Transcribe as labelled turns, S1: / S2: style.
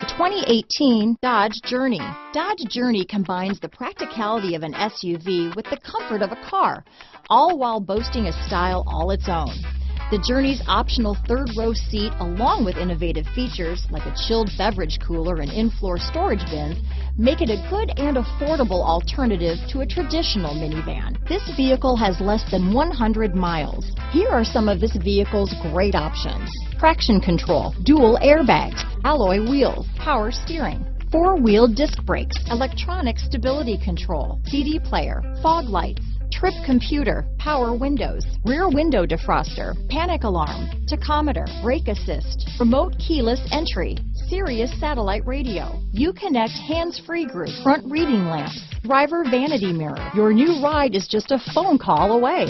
S1: 2018 Dodge Journey. Dodge Journey combines the practicality of an SUV with the comfort of a car, all while boasting a style all its own. The Journey's optional third-row seat, along with innovative features like a chilled beverage cooler and in-floor storage bins, make it a good and affordable alternative to a traditional minivan. This vehicle has less than 100 miles. Here are some of this vehicle's great options: traction control, dual airbags, alloy wheels, power steering, four-wheel disc brakes, electronic stability control, CD player, fog lights, trip computer, power windows, rear window defroster, panic alarm, tachometer, brake assist, remote keyless entry, Sirius Satellite Radio, Uconnect hands-free group, front reading lamps, driver vanity mirror. Your new ride is just a phone call away.